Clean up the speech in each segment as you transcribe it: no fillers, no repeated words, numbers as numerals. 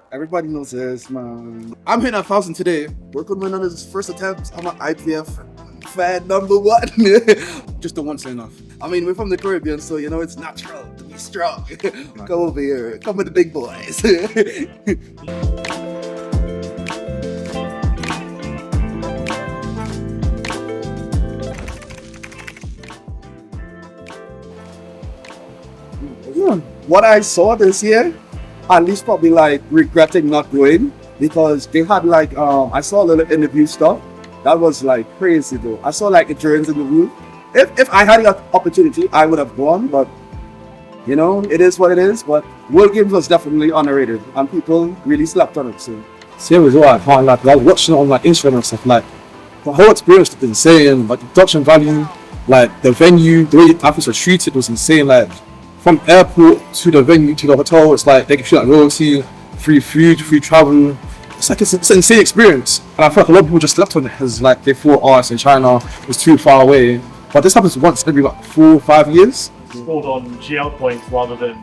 Everybody knows this, man. I'm hitting 1,000 today. Working on his first attempt. I'm an IPF fan #1. Just the once enough. I mean, we're from the Caribbean, so you know it's natural to be strong. Come over here. Come with the big boys. What I saw this year, at least probably like regretting not going, because they had like I saw a little interview stuff that was like crazy though. I saw like endurance in the roof. If I had the opportunity, I would have gone, but you know, it is what it is. But World Games was definitely underrated, and people really slept on it. So same as well. I can't like I was watching it on like Instagram and stuff. Like the whole experience was insane. Like the production value, like the venue, the way the athletes were treated was insane. Like from airport to the venue to the hotel, it's like they can feel like royalty, free food, free travel. It's like it's an insane experience. And I feel like a lot of people just slept on it because like they thought, oh, it's in China, it's too far away. But this happens once every like 4 or 5 years. Scored on GL points rather than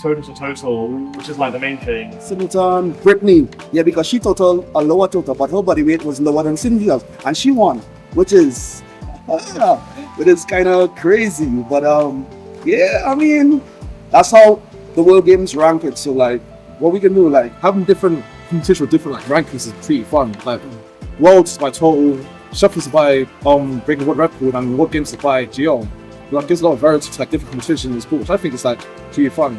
total to total, which is like the main thing. Simpleton, Brittany, yeah, because she totaled a lower total, but her body weight was lower than Cynthia's, and she won, which is kind of crazy. But yeah, I mean, that's how the World Games rank it. So like, what we can do, like Having different competition with different like rankings is pretty fun. Like worlds by total, shuffles by breaking world record, and world games by GL. Like gives a lot of variety to like different competitions in sport, which I think is like pretty fun.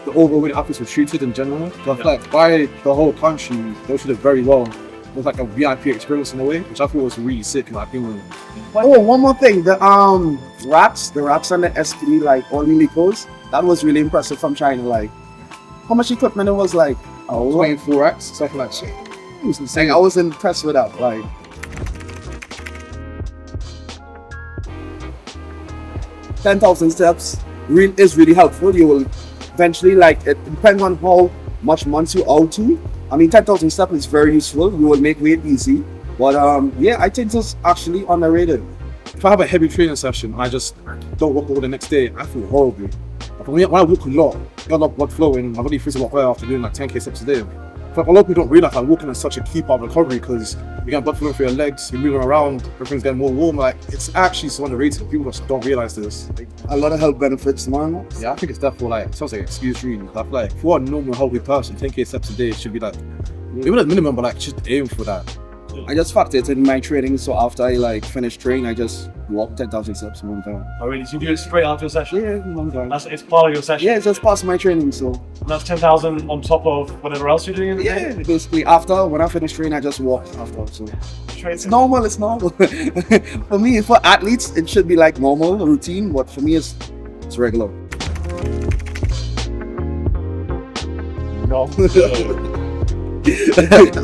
The overall way the athletes were treated in general, I feel like by the whole country, they were treated very well. It was like a VIP experience in a way, which I thought was really sick in my opinion. oh, one more thing, the wraps and the SPD, like all Milikos, that was really impressive from China. Like, how much equipment it was like? 24 racks, something like shit. It was insane. I was impressed with that. Like, 10,000 steps is really helpful. You will eventually, like, it depends on how much months you out to. I mean, 10,000 steps is very useful. You will make weight easy. But yeah, I think it's actually underrated. If I have a heavy training session and I just don't walk over the next day, I feel horribly. But when I walk a lot, I got a lot of blood flowing, my body feels a lot better after doing like 10k steps a day. But a lot of people don't realize that walking is such a key part of recovery because you get blood flowing through your legs, you're moving around, everything's getting more warm. Like, it's actually so underrated. People just don't realize this. A lot of health benefits, man. Yeah, I think it's definitely like, it sounds like an excuse really. I feel like for a normal healthy person, 10k steps a day should be like, even at minimum, but like just aim for that. I just factor it in my training, so after I like finish training, I just walk 10,000 steps one time. Oh really? So you do it straight after your session? Yeah, one time. It's part of your session? Yeah, it's just past my training, so. And that's 10,000 on top of whatever else you're doing in the day? Yeah, basically after, when I finish training, I just walk after, so. It's normal. For me, for athletes, it should be like normal, routine, but for me, it's regular. No.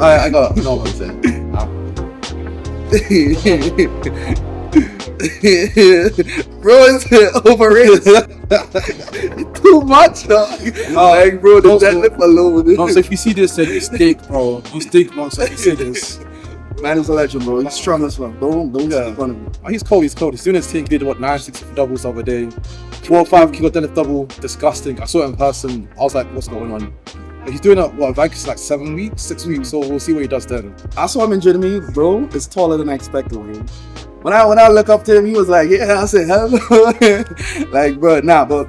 I got no one saying. Bro, it's overrated. Too much, dog. Like, bro, the deadlift alone. No, so if you see this, then you steak, bro. You steak, Nonso. If you see this. Man is a legend, bro. He's strong as well. Don't get in front of him. Oh, he's cold. He's doing his thing. Did what 960 doubles the other day. 4 or 5 kilo deadlift double. Disgusting. I saw it in person. I was like, what's going on? But he's doing it. What? Vancouver's like 7 weeks, 6 weeks. So we'll see what he does then. I saw him in Germany, bro. It's taller than I expected, man. When I look up to him, he was like, yeah. I said, hell, like, bro, nah, but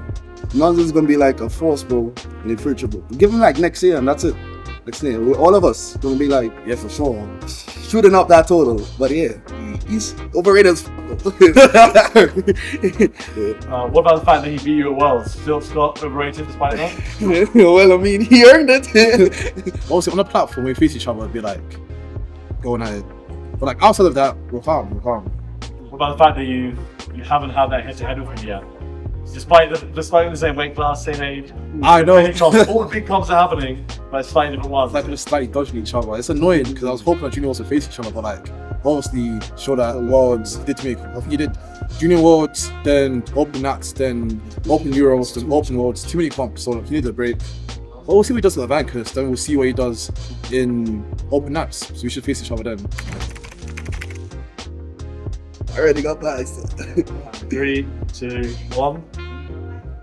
Nonso's gonna be like a force, bro, in the future, bro. Give him like next year, and that's it. Next year, all of us gonna be like, yeah, for sure, shooting up that total. But yeah, he's overrated as What about the fact that he beat you at Worlds? Still Scott overrated despite that? Well, I mean, he earned it. Obviously, on the platform, we face each other, it'd be like going at it. But like outside of that, we're calm. What about the fact that you haven't had that head-to-head with him yet? Despite the same weight class, same age. I know. All the big comps are happening, but it's slightly different ones. It's like we're just slightly dodging each other. It's annoying because I was hoping that junior worlds would face each other, but like obviously show that worlds did to me. I think he did junior worlds, then open nats, then open Euros, then open worlds. Too many comps, so he needed a break. But we'll see what he does at the Vancouver, then we'll see what he does in open nats. So we should face each other then. I already got passed. 3, 2, 1.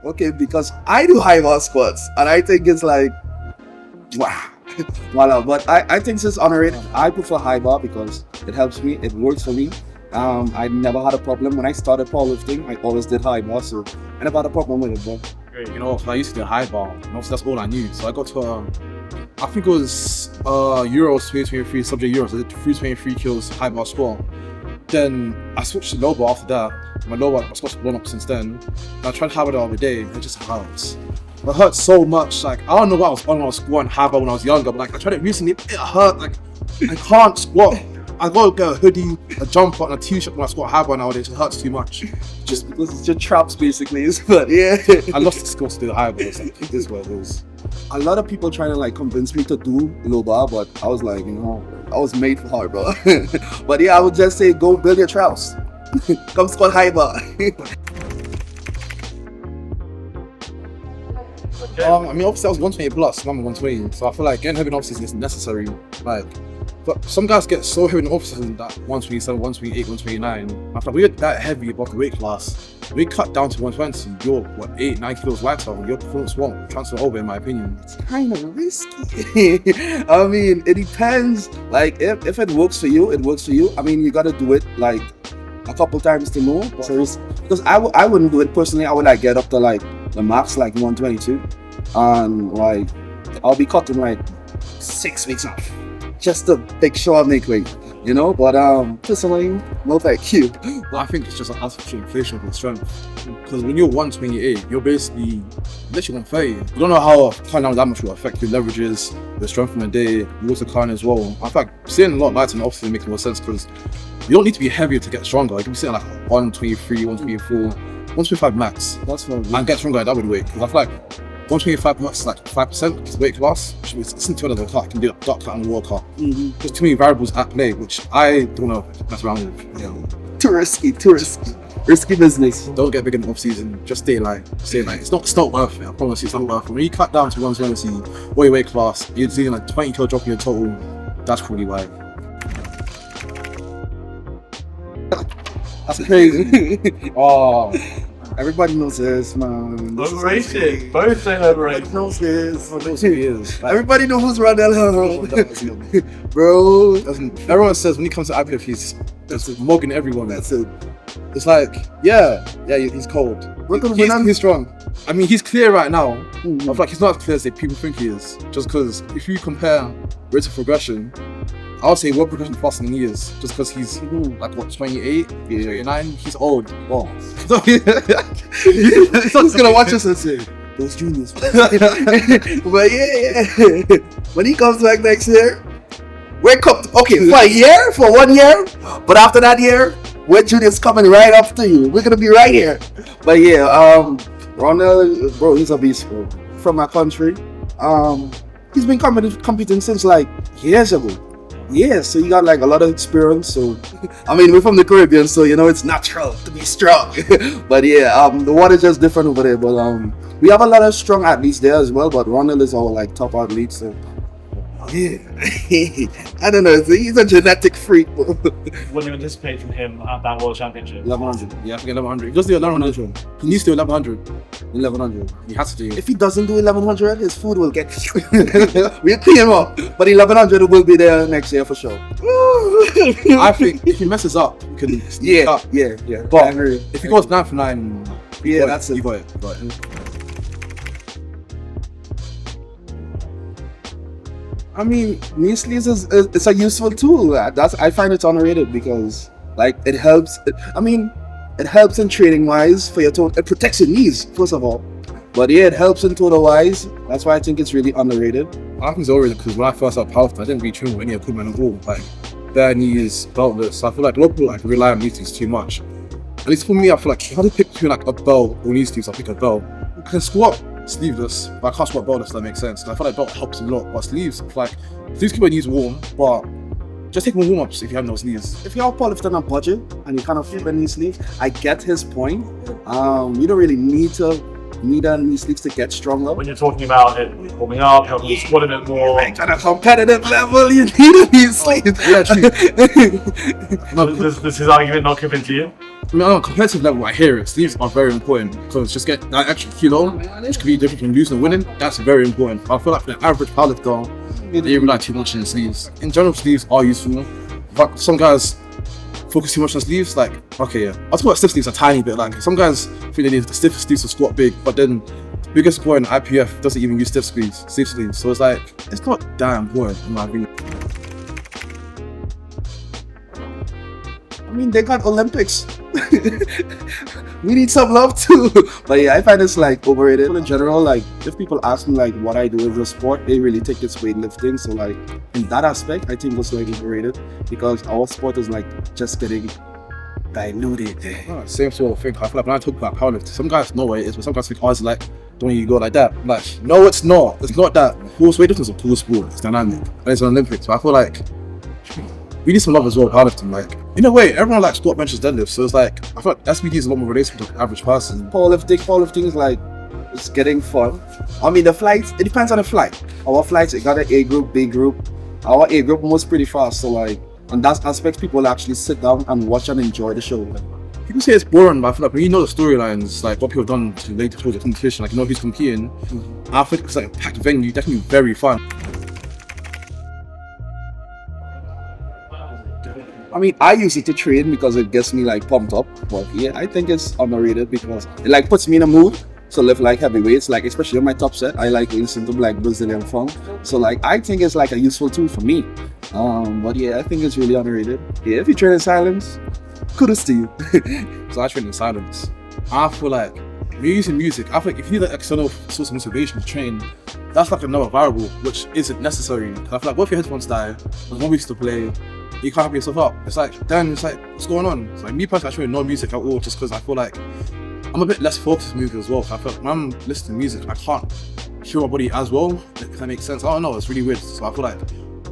Okay, because I do high bar squats, and I think it's like, wow. Voila. But I think it's underrated. I prefer high bar because it helps me. It works for me. I never had a problem when I started powerlifting. I always did high bar, so I never had a problem with it. But You know, I used to do high bar, and obviously that's all I knew. So I got to, I think it was Euros 2023, subject Euros. I did 323 kilos high bar squat. Then I switched to low bar after that. My low bar squat's blown up since then. And I tried high bar the other day, and it just hurts. It hurt so much. Like, I don't know what I was on when I was squatting high bar when I was younger, but like I tried it recently, it hurt. Like, I can't squat. I gotta get a hoodie, a jumper, and a t-shirt when I squat high bar nowadays. It hurts too much. just because it's your traps basically. But yeah. I lost the skills to do the high bar. It's like, it is what it is. A lot of people trying to like convince me to do low bar, but I was like, you know, I was made for hard bar. But yeah, I would just say go build your traps. Come squat high bar. I mean, obviously I was 120 plus, I'm 120, so I feel like getting heavy in off-season is necessary. Like, but some guys get so heavy in off-season that 127, 128, 129. I feel like we're that heavy above the weight class. We cut down to 120, you're what, 8, 9 kilos lighter, your performance won't transfer over, in my opinion. It's kind of risky. I mean, it depends. Like, if it works for you, it works for you. I mean, you gotta do it like a couple times to know. So because I wouldn't do it personally. I would like get up to like the max, like 122, and like I'll be cutting like 6 weeks off just to make sure I make weight, you know. But personally, no thank you. I think it's just an artificial inflation of strength. Because when you're 128, you're basically literally 130. You don't know how cutting down that much will affect your leverages, your strength from the day, you also cutting as well. In fact, seeing a lot lighter in the off-season makes more sense because you don't need to be heavier to get stronger. You can be sitting like 123, 124, 125 max. That's what And get stronger at that weight. Because I feel like 125 max is like 5% is weight class, which means it's into another cut. You can do a duck cut and a wall cut. There's too many variables at play, which I don't know if mess around with. Yeah. Too risky. Risky business. Don't get big in the off season. Just stay light. It's not worth it. I promise you, it's not worth it. When you cut down to 120, or your weight class, you're seeing like 20 kilo drop in your total. That's probably why. That's crazy. Oh, everybody knows this, man. Overrated. Both saying overrated. Everybody knows this. For those 2 years. Everybody knows who's Rondel Hunte. Bro, Everyone says when he comes to IPF, he's just mugging everyone. that's it. It's like, yeah, he's cold. He's strong. I mean, he's clear right now. I feel like he's not as clear as people think he is. Just because if you compare rates of progression, I would say world progression faster than he is. Just because he's like what, 28, 29, he's old. Oh. So he's not just gonna watch us and say, Those juniors. But yeah. When he comes back next year, we're cooked. Okay, for 1 year. But after that year, we're juniors coming right up to you. We're gonna be right here. But yeah, Rondel, bro, he's a beast, bro. From my country. He's been competing since like years ago. Yeah, so you got like a lot of experience. So, I mean, we're from the Caribbean, so you know it's natural to be strong. But yeah, the water's just different over there. But we have a lot of strong athletes there as well. But Rondel is our like top athlete. So yeah, I don't know. He's a genetic freak. What do you anticipate from him at that World Championship? 1100. yeah, I forget 1100. He does do 1100. He needs to do 1100. 1100. He has to do. If he doesn't do 1100, his food will get. We'll clean him up. But 1100 will be there next year for sure. I think if he messes up, he can sneak up. Yeah. But I agree. if he goes 9 for 9, Yeah, that's it. You got it. I mean, knee sleeves it's a useful tool. I find it underrated because like it helps. It helps in training wise for your total. It protects your knees first of all, but yeah, it helps in total wise. That's why I think it's really underrated. I think it's overrated because when I first started powerlifting, I didn't really train with any equipment at all. Like bare knees, beltless. So I feel like a lot of people like rely on knee sleeves too much. At least for me, I feel like if I had to pick between like a belt or knee sleeves, I pick a belt. I can squat sleeveless, but I can't squat beltless. If that makes sense. And I feel like belt helps a lot. But sleeves keep your knees warm, but just take more warm-ups if you have no sleeves. If you're powerlifting on a budget and you kind of feel the knee sleeve, I get his point. You don't really need a knee sleeves to get stronger. When you're talking about it warming up, helping you squat a bit more. Like on a competitive level, you need a knee sleeve. Yeah, true. Does his argument not convince you? I mean, on a competitive level, I hear it. Sleeves are very important because just get that extra kilo, which could be different from losing and winning. That's very important. I feel like for the average powerlifter, They rely too much on the sleeves. In general, sleeves are useful, but some guys focus too much on sleeves. Like, okay, yeah, I'll talk about stiff sleeves a tiny bit. Like, some guys think they need the stiff sleeves to squat big, but then the biggest squat in IPF doesn't even use stiff sleeves. So it's like, it's not damn important in my opinion. I mean, they got Olympics. We need some love too. But yeah, I find it's like overrated in general. Like, if people ask me like what I do as a sport, they really think it's weightlifting. So like, in that aspect, I think it's like overrated because our sport is like just getting diluted. Same sort of thing. I feel like when I talk about powerlifting, some guys know what it is, but some guys think, oh, it's like, don't you go like that? Like, no, it's not. It's not that. Horse weightlifting is a cool sport. It's dynamic. And it's an Olympics. So I feel like we need some love as well, powerlifting. Like, in a way, everyone likes squat, benches, deadlifts. So it's like, I feel like SBD is a lot more relatable to the average person. Powerlifting is like, it's getting fun. I mean, the flights, it depends on the flight. Our flights, it got an A group, B group. Our A group moves pretty fast. So like, on that aspect, people actually sit down and watch and enjoy the show. People say it's boring, but I feel like when you know the storylines, like what people have done to later towards the competition, like you know who's competing, I think it's like a packed venue, that can be very fun. I mean, I use it to train because it gets me like pumped up. But yeah, I think it's underrated because it like puts me in a mood to lift like heavy weights. Like especially on my top set, I like listen to like Brazilian funk. So like I think it's like a useful tool for me. But yeah, I think it's really underrated. Yeah, if you train in silence, kudos to you. So I train in silence. I feel like when you're using music, I think if you need an external source of motivation to train, that's like another variable which isn't necessary. I feel like what if your headphones die, there's no music to play, you can't help yourself up. It's like, then it's like, what's going on? It's like me personally, I train no music at all just because I feel like I'm a bit less focused on music as well. So I feel like when I'm listening to music, I can't feel my body as well, if that makes sense. I don't know, it's really weird. So I feel like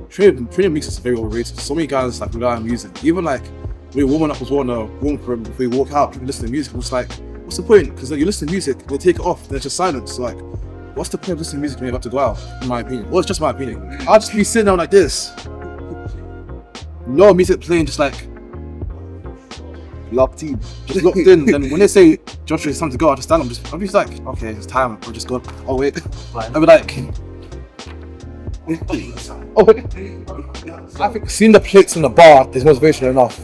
training music is very overrated. So many guys like rely on music. Even like when you're warming up as well in a warm room, before you walk out, people listen to music. I'm just like, what's the point? Because like, you listen to music, they take it off, there's just silence. So like, what's the point of listening to music when you're about to go out, in my opinion? Well, it's just my opinion. I'll just be sitting down like this. No music playing, just like Locked in. just locked in. Then when they say, Joshua, it's time to go, I'll just stand. I'm just like, okay, it's time. I'll just go. Oh wait. I'll be like, oh wait. I think seeing the plates in the bar is motivation enough.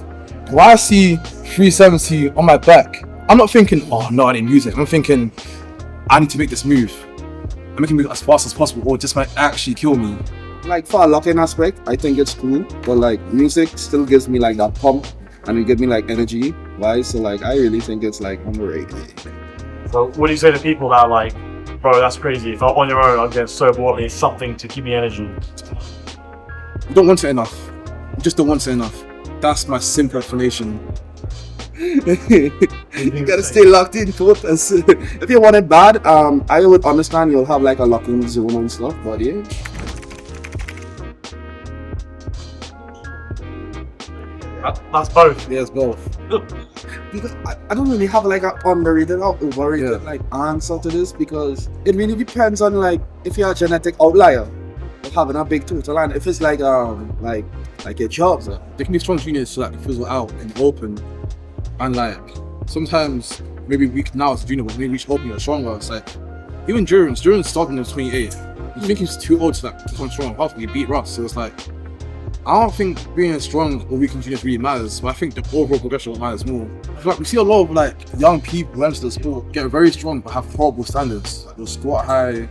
When I see 370 on my back, I'm not thinking, oh no, I need music. I'm thinking, I need to make this move. I'm making it as fast as possible, or it just might actually kill me. Like for a lock-in aspect, I think it's cool, but like music still gives me like that pump and it gives me like energy, right? So like I really think it's like underrated. So what do you say to people that are like, bro, that's crazy. If I'm on your own, I'm getting so bored. I need something to keep me energy. You don't want it enough. You just don't want it enough. That's my simple explanation. You gotta stay locked in, focus. If you want it bad, I would understand you'll have like a lock-in zone and stuff, but yeah. That's both. Yeah, it's both. Because I don't really have like an underrated or overrated like answer to this because it really depends on like if you're a genetic outlier of having a big total and if it's like your job. There can be strong juniors so that they fizzle out and open, and like sometimes maybe we can now as a junior, but maybe reach open you're stronger. It's like even Duran's starting at 28. You think he's too old to like become strong? After he beat Russ, so it's like I don't think being strong or weak in juniors really matters, but I think the overall progression matters more. I feel like we see a lot of like young people who enter the sport get very strong but have horrible standards. Like they'll squat high,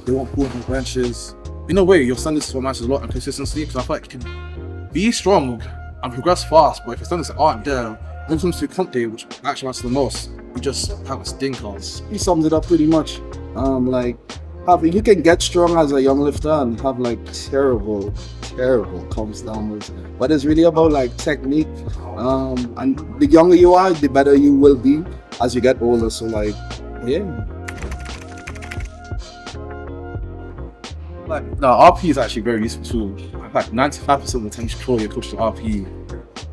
they won't pull on benches. In a way, your standards for matches a lot and consistency, because I feel like you can be strong and progress fast, but if your standards aren't there, when it comes to comp day, which actually matters the most, you just have a stinker. He sums it up pretty much. You can get strong as a young lifter and have like terrible comps downwards, but it's really about like technique, and the younger you are, the better you will be as you get older. So like, yeah. Like, no, RP is actually very useful too. Like 95% of the time you should follow your coach to RP.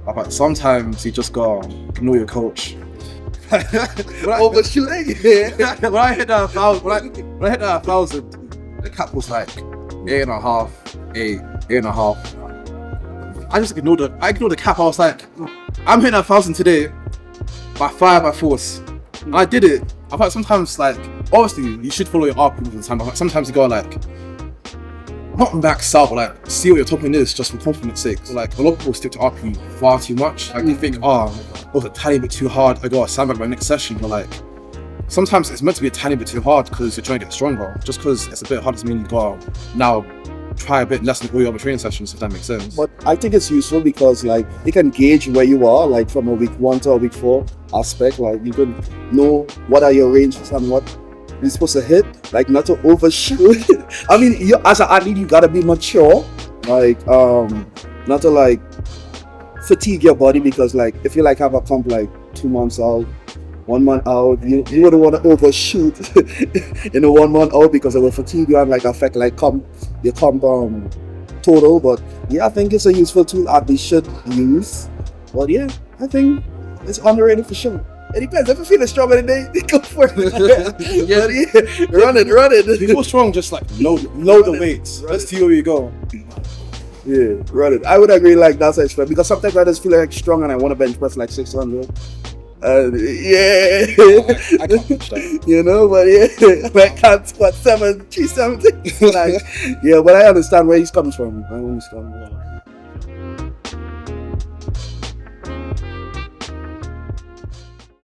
But sometimes you just gotta ignore your coach. Overshooting. When I hit that 1,000, the cap was like 8.5, 8.5. I just ignored the cap. I was like, I'm hitting 1,000 today by 5 by force. And I did it. I thought sometimes like obviously you should follow your RP all the time, but sometimes you go like not max out, but like see what your topping is just for confidence sake. So, like a lot of people stick to RP far too much. Like they think, oh, it was a tiny bit too hard, I got a sandbag my next session. But like sometimes it's meant to be a tiny bit too hard because you're trying to get stronger. Just because it's a bit hard doesn't mean you gotta now try a bit less than all your other training sessions, if that makes sense. But I think it's useful because like it can gauge where you are, like from a week 1 to a week 4 aspect. Like you can know what are your ranges and what you're supposed to hit, like not to overshoot. I mean, you as an athlete, you gotta be mature, like not to like fatigue your body, because like if you like have a comp like 2 months out, 1 month out, you wouldn't want to overshoot in a 1 month out because it will fatigue you and like affect like your comp total. But yeah, I think it's a useful tool athletes should use. But yeah, I think it's underrated for sure. It depends. If you're feeling stronger today, go for it. Yeah, run it. If you feel strong, just like load the weights. Let's see where you go. Yeah, run it. I would agree, like that's extra, because sometimes I just feel like strong and I want to bench press like 600. Yeah, I can't push that. you know, but yeah, but I can't squat 370. Like, yeah, but I understand where he's coming from. I understand.